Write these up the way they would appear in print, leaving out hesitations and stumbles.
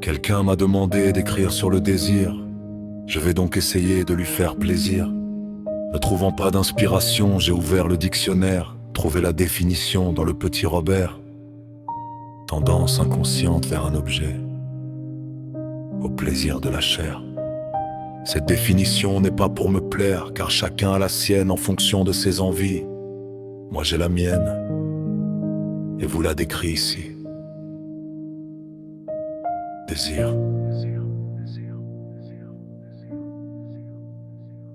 Quelqu'un m'a demandé d'écrire sur le désir. Je vais donc essayer de lui faire plaisir. Ne trouvant pas d'inspiration, j'ai ouvert le dictionnaire, trouvé la définition dans le petit Robert. Tendance inconsciente vers un objet, au plaisir de la chair. Cette définition n'est pas pour me plaire, car chacun a la sienne en fonction de ses envies. Moi j'ai la mienne, et vous la décris ici. Désir.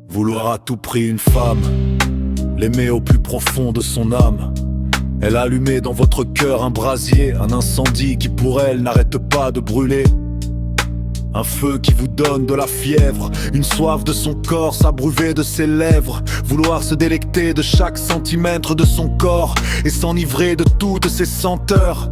Vouloir à tout prix une femme, l'aimer au plus profond de son âme. Elle a allumé dans votre cœur un brasier, un incendie qui pour elle n'arrête pas de brûler. Un feu qui vous donne de la fièvre, une soif de son corps s'abreuver de ses lèvres. Vouloir se délecter de chaque centimètre de son corps et s'enivrer de toutes ses senteurs.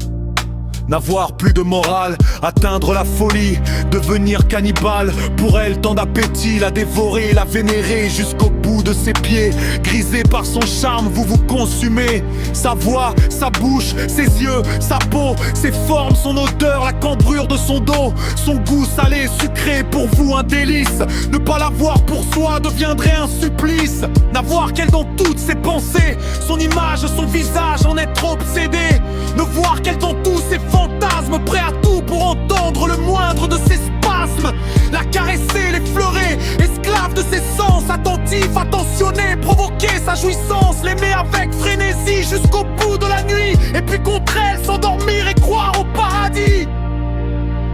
N'avoir plus de morale, atteindre la folie, devenir cannibale. Pour elle, tant d'appétit, la dévorer, la vénérer jusqu'au bout de ses pieds. Grisé par son charme, vous vous consumez. Sa voix, sa bouche, ses yeux, sa peau, ses formes, son odeur, la cambrure de son dos. Son goût salé, sucré, pour vous un délice. Ne pas l'avoir pour soi deviendrait un supplice. N'avoir qu'elle dans toutes ses pensées, son image, son visage, en être obsédé. Ne voir qu'elle dans tous ses fantasmes, prêt à tout pour entendre le moindre de ses spasmes. La caresser, l'effleurer, esclave de ses sens, attentif, attentionné, provoquer sa jouissance, l'aimer avec frénésie jusqu'au bout de la nuit, et puis contre elle s'endormir et croire au paradis.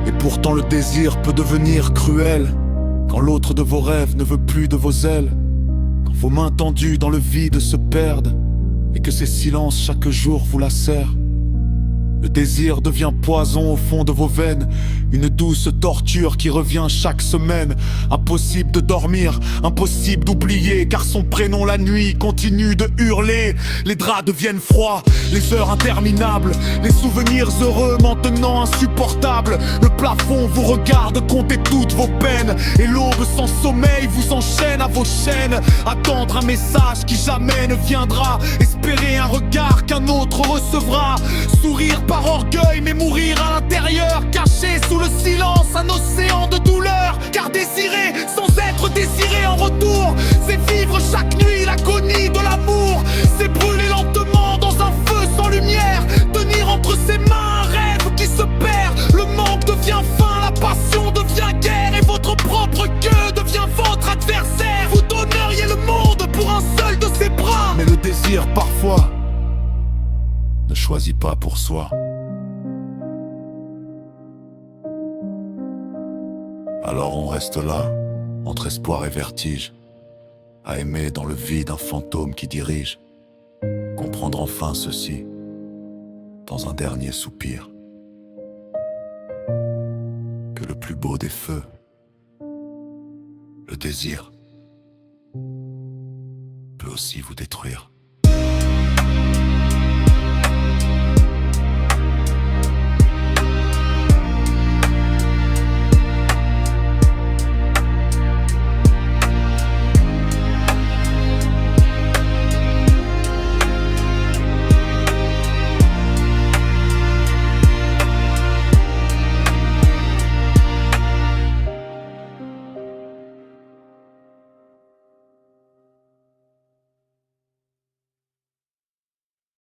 Et pourtant le désir peut devenir cruel, quand l'autre de vos rêves ne veut plus de vos ailes, quand vos mains tendues dans le vide se perdent, et que ces silences chaque jour vous lacèrent. Le désir devient poison au fond de vos veines, une douce torture qui revient chaque semaine. Impossible de dormir, impossible d'oublier, car son prénom la nuit continue de hurler. Les draps deviennent froids, les heures interminables, les souvenirs heureux maintenant insupportables. Le plafond vous regarde compter toutes vos peines, et l'aube sans sommeil vous enchaîne à vos chaînes. Attendre un message qui jamais ne viendra, espérer un regard qu'un autre recevra. Sourire par orgueil mais mourir à l'intérieur, caché sous le silence un océan de douleur. Car désirer sans être désiré en retour, c'est vivre chaque nuit l'agonie de l'amour. C'est brûler lentement dans un feu sans lumière, tenir entre ses mains un rêve qui se perd. Le manque devient faim, la passion devient guerre, et votre propre queue devient votre adversaire. Vous donneriez le monde pour un seul de ses bras, mais le désir parfois ne choisit pas pour soi. Alors on reste là, entre espoir et vertige, à aimer dans le vide un fantôme qui dirige. Comprendre enfin ceci, dans un dernier soupir, que le plus beau des feux, le désir, peut aussi vous détruire.